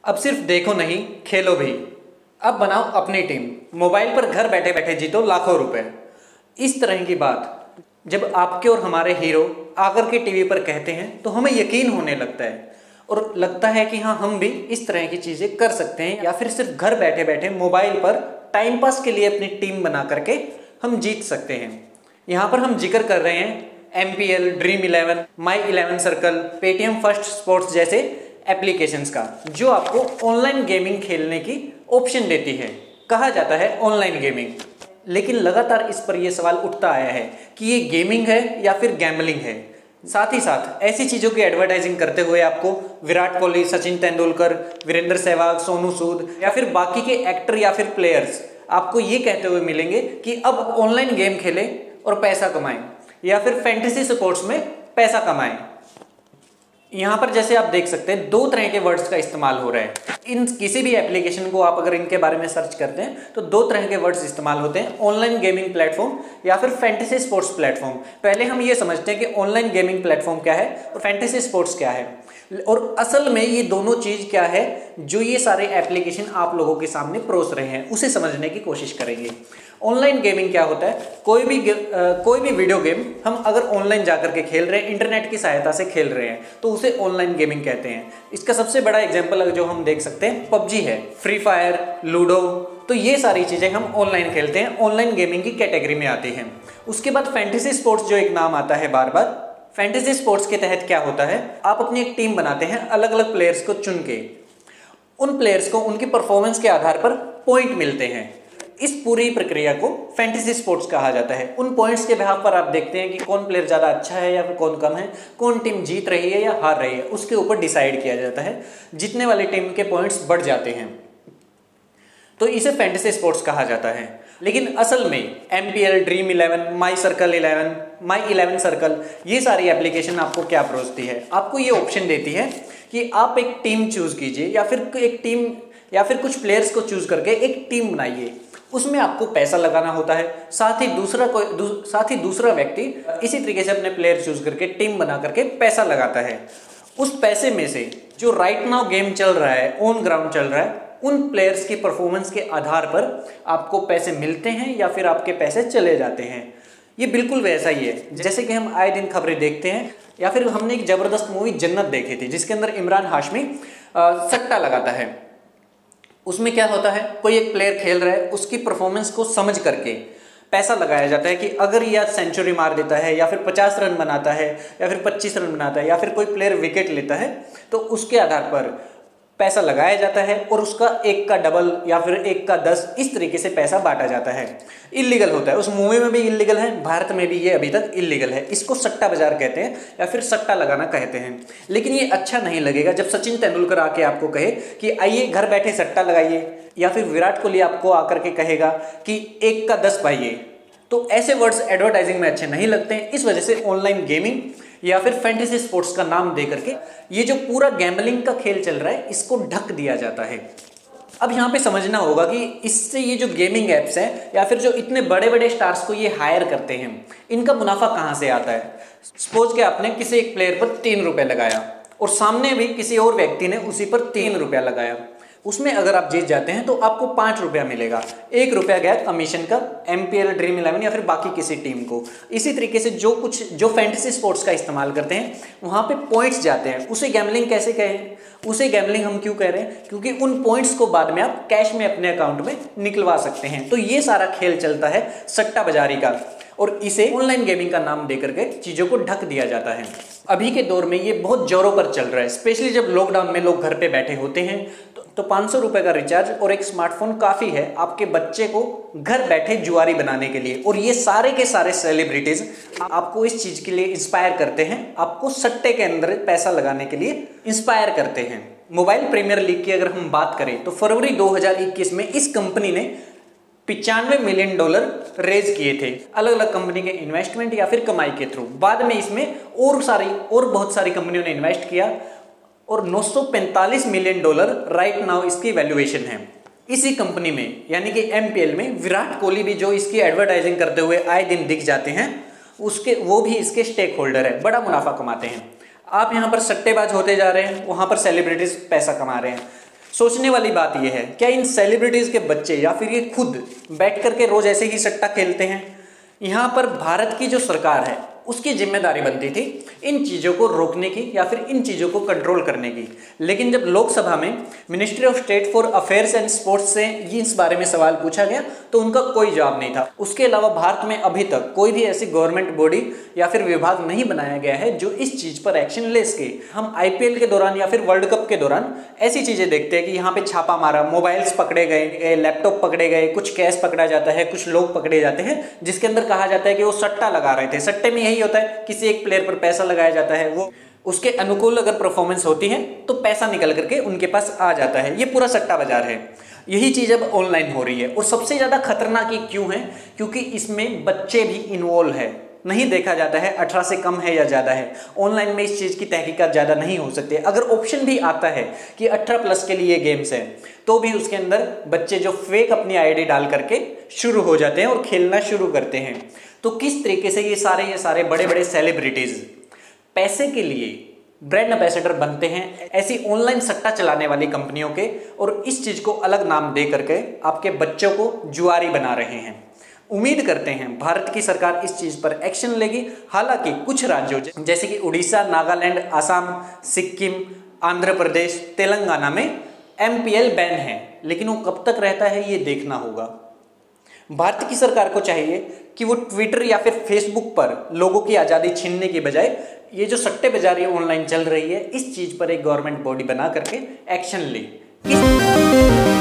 अब सिर्फ देखो नहीं, खेलो भी। अब बनाओ अपनी टीम, मोबाइल पर घर बैठे बैठे जीतो लाखों रुपए। इस तरह की बात जब आपके और हमारे हीरो आकर के टीवी पर कहते हैं तो हमें यकीन होने लगता है और लगता है कि हाँ, हम भी इस तरह की चीजें कर सकते हैं या फिर सिर्फ घर बैठे बैठे मोबाइल पर टाइम पास के लिए अपनी टीम बना करके हम जीत सकते हैं। यहाँ पर हम जिक्र कर रहे हैं MPL, ड्रीम 11, माई 11 सर्कल, पेटीएम फर्स्ट स्पोर्ट्स जैसे एप्लीकेशंस का, जो आपको ऑनलाइन गेमिंग खेलने की ऑप्शन देती है। कहा जाता है ऑनलाइन गेमिंग, लेकिन लगातार इस पर यह सवाल उठता आया है कि ये गेमिंग है या फिर गैम्बलिंग है। साथ ही साथ ऐसी चीज़ों की एडवर्टाइजिंग करते हुए आपको विराट कोहली, सचिन तेंदुलकर, वीरेंद्र सहवाग, सोनू सूद या फिर बाकी के एक्टर या फिर प्लेयर्स आपको ये कहते हुए मिलेंगे कि अब ऑनलाइन गेम खेलें और पैसा कमाएं या फिर फैंटेसी स्पोर्ट्स में पैसा कमाएं। यहाँ पर जैसे आप देख सकते हैं दो तरह के वर्ड्स का इस्तेमाल हो रहा है। इन किसी भी एप्लीकेशन को आप अगर इनके बारे में सर्च करते हैं तो दो तरह के वर्ड्स इस्तेमाल होते हैं, ऑनलाइन गेमिंग प्लेटफॉर्म या फिर फैंटेसी स्पोर्ट्स प्लेटफॉर्म। पहले हम ये समझते हैं कि ऑनलाइन गेमिंग प्लेटफॉर्म क्या है और फैंटेसी स्पोर्ट्स क्या है, और असल में ये दोनों चीज क्या है जो ये सारे एप्लीकेशन आप लोगों के सामने परोस रहे हैं, उसे समझने की कोशिश करेंगे। ऑनलाइन गेमिंग क्या होता है? कोई भी वीडियो गेम हम अगर ऑनलाइन जाकर के खेल रहे हैं, इंटरनेट की सहायता से खेल रहे हैं, तो उसे ऑनलाइन गेमिंग कहते हैं। इसका सबसे बड़ा एग्जांपल जो हम देख सकते हैं पबजी है, फ्री फायर, लूडो, तो ये सारी चीजें हम ऑनलाइन खेलते हैं, ऑनलाइन गेमिंग की कैटेगरी में आती हैं। उसके बाद फैंटेसी स्पोर्ट्स जो एक नाम आता है बार बार, फैंटेसी स्पोर्ट्स के तहत क्या होता है, आप अपनी एक टीम बनाते हैं अलग अलग प्लेयर्स को चुन के। उन प्लेयर्स को उनकी परफॉर्मेंस के आधार पर पॉइंट मिलते हैं। इस पूरी प्रक्रिया को फैंटेसी स्पोर्ट्स कहा जाता है। उन पॉइंट्स के बिहाफ पर आप देखते हैं कि कौन प्लेयर ज़्यादा अच्छा है या फिर कौन कम है, कौन टीम जीत रही है या हार रही है, उसके ऊपर डिसाइड किया जाता है। जीतने वाली टीम के पॉइंट्स बढ़ जाते हैं, तो इसे फैंटेसी स्पोर्ट्स कहा जाता है। लेकिन असल में MPL, ड्रीम 11, माई सर्कल 11, माई 11 सर्कल, ये सारी एप्लीकेशन आपको क्या परोसती है? आपको ये ऑप्शन देती है कि आप एक टीम चूज कीजिए या फिर कुछ प्लेयर्स को चूज करके एक टीम बनाइए। उसमें आपको पैसा लगाना होता है, साथ ही दूसरा व्यक्ति इसी तरीके से अपने प्लेयर चूज करके टीम बना करके पैसा लगाता है। उस पैसे में से जो राइट नाउ गेम चल रहा है, ऑन ग्राउंड चल रहा है, उन प्लेयर्स की परफॉर्मेंस के आधार पर आपको पैसे मिलते हैं या फिर आपके पैसे चले जाते हैं। ये बिल्कुल वैसा ही है जैसे कि हम आए दिन खबरें देखते हैं, या फिर हमने एक जबरदस्त मूवी जन्नत देखी थी जिसके अंदर इमरान हाशमी सट्टा लगाता है। उसमें क्या होता है, कोई एक प्लेयर खेल रहा है, उसकी परफॉर्मेंस को समझ करके पैसा लगाया जाता है कि अगर यह सेंचुरी मार देता है या फिर 50 रन बनाता है या फिर 25 रन बनाता है या फिर कोई प्लेयर विकेट लेता है, तो उसके आधार पर पैसा लगाया जाता है और उसका 1 का डबल या फिर 1 का 10 इस तरीके से पैसा बांटा जाता है। इल्लीगल होता है, उस मूवी में भी इल्लीगल है, भारत में भी ये अभी तक इल्लीगल है। इसको सट्टा बाजार कहते हैं या फिर सट्टा लगाना कहते हैं। लेकिन ये अच्छा नहीं लगेगा जब सचिन तेंदुलकर आके आपको कहे कि आइए घर बैठे सट्टा लगाइए, या फिर विराट कोहली आपको आकर के कहेगा कि 1 का 10 पाइए। तो ऐसे वर्ड्स एडवर्टाइजिंग में अच्छे नहीं लगते हैं। इस वजह से ऑनलाइन गेमिंग या फिर फैंटेसी स्पोर्ट्स का नाम दे करके ये जो पूरा गैम्बलिंग का खेल चल रहा है, इसको ढक दिया जाता है। अब यहाँ पे समझना होगा कि इससे ये जो गेमिंग एप्स हैं या फिर जो इतने बड़े बड़े स्टार्स को ये हायर करते हैं, इनका मुनाफा कहाँ से आता है? सपोज कि आपने किसी एक प्लेयर पर 3 रुपये लगाया और सामने भी किसी और व्यक्ति ने उसी पर 3 रुपया लगाया, उसमें अगर आप जीत जाते हैं तो आपको 5 रुपया मिलेगा। 1 रुपया गया कमीशन का MPL, ड्रीम 11 या फिर बाकी किसी टीम को। इसी तरीके से जो फैंटेसी स्पोर्ट्स का इस्तेमाल करते हैं वहाँ पे पॉइंट्स जाते हैं। उसे गैम्बलिंग कैसे कहें? उसे गैम्बलिंग हम क्यों कह रहे हैं? क्योंकि उन पॉइंट्स को बाद में आप कैश में अपने अकाउंट में निकलवा सकते हैं। तो ये सारा खेल चलता है सट्टा बाजारी का, और इसे ऑनलाइन गेमिंग का नाम देकर के चीज़ों को ढक दिया जाता है। अभी के दौर में ये बहुत जोरों पर चल रहा है, स्पेशली जब लॉकडाउन में लोग घर पे बैठे होते हैं तो 500 रुपये का रिचार्ज और एक स्मार्टफोन काफ़ी है आपके बच्चे को घर बैठे जुआरी बनाने के लिए। और ये सारे के सारे सेलिब्रिटीज़ आपको इस चीज़ के लिए इंस्पायर करते हैं, आपको सट्टे के अंदर पैसा लगाने के लिए इंस्पायर करते हैं। मोबाइल प्रीमियर लीग की अगर हम बात करें तो फरवरी 2021 में इस कंपनी ने $95 मिलियन रेज किए थे अलग अलग कंपनी के इन्वेस्टमेंट या फिर कमाई के थ्रू। बाद में इसमें और बहुत सारी कंपनियों ने इन्वेस्ट किया और $945 मिलियन राइट नाउ इसकी वैल्यूएशन है। इसी कंपनी में यानी कि MPL में विराट कोहली भी जो इसकी एडवर्टाइजिंग करते हुए आए दिन दिख जाते हैं, वो भी इसके स्टेक होल्डर है, बड़ा मुनाफा कमाते हैं। आप यहाँ पर सट्टेबाज होते जा रहे हैं, वहाँ पर सेलिब्रिटीज पैसा कमा रहे हैं। सोचने वाली बात यह है, क्या इन सेलिब्रिटीज के बच्चे या फिर ये खुद बैठ करके रोज ऐसे ही सट्टा खेलते हैं? यहाँ पर भारत की जो सरकार है उसकी जिम्मेदारी बनती थी इन चीज़ों को रोकने की या फिर इन चीज़ों को कंट्रोल करने की। लेकिन जब लोकसभा में ministry of state for affairs and sports से इस बारे में सवाल पूछा गया तो उनका कोई जवाब नहीं था। उसके अलावा भारत में अभी तक कोई भी ऐसी गवर्नमेंट बॉडी या फिर विभाग नहीं बनाया गया है जो इस चीज़ पर एक्शन ले सके। हम IPL के दौरान या फिर वर्ल्ड कप के दौरान ऐसी चीज़ें देखते हैं कि यहाँ पे छापा मारा, मोबाइल्स पकड़े गए, लैपटॉप पकड़े गए, कुछ कैश पकड़ा जाता है, कुछ लोग पकड़े जाते हैं जिसके अंदर कहा जाता है कि वो सट्टा लगा रहे थे। सट्टे में यही होता है, किसी एक प्लेयर पर पैसा लगाया जाता है, वो उसके अनुकूल अगर परफॉर्मेंस होती है तो पैसा निकल करके उनके पास आ जाता है। ये पूरा सट्टा बाजार है। यही चीज अब ऑनलाइन हो रही है और सबसे ज्यादा खतरनाक ये क्यों है? क्योंकि इसमें बच्चे भी इन्वॉल्व है। नहीं देखा जाता है 18 से कम है या ज्यादा है। ऑनलाइन में इस चीज की तहकीकात ज्यादा नहीं हो सकती। अगर ऑप्शन भी आता है कि 18+ के लिए गेम्स है तो भी उसके अंदर बच्चे जो फेक अपनी ID डाल करके शुरू हो जाते हैं और खेलना शुरू करते हैं। तो किस तरीके से ये सारे बड़े बड़े सेलिब्रिटीज पैसे के लिए ब्रांड एम्बेसडर बनते हैं ऐसी ऑनलाइन सट्टा चलाने वाली कंपनियों के, और इस चीज को अलग नाम दे करके आपके बच्चों को जुआरी बना रहे हैं। उम्मीद करते हैं भारत की सरकार इस चीज पर एक्शन लेगी। हालांकि कुछ राज्यों जैसे कि उड़ीसा, नागालैंड, आसाम, सिक्किम, आंध्र प्रदेश, तेलंगाना में MPL बैन है, लेकिन वो कब तक रहता है ये देखना होगा। भारत की सरकार को चाहिए कि वो ट्विटर या फिर फेसबुक पर लोगों की आज़ादी छीनने की बजाय ये जो सट्टेबाजी ऑनलाइन चल रही है इस चीज़ पर एक गवर्नमेंट बॉडी बना करके एक्शन ले।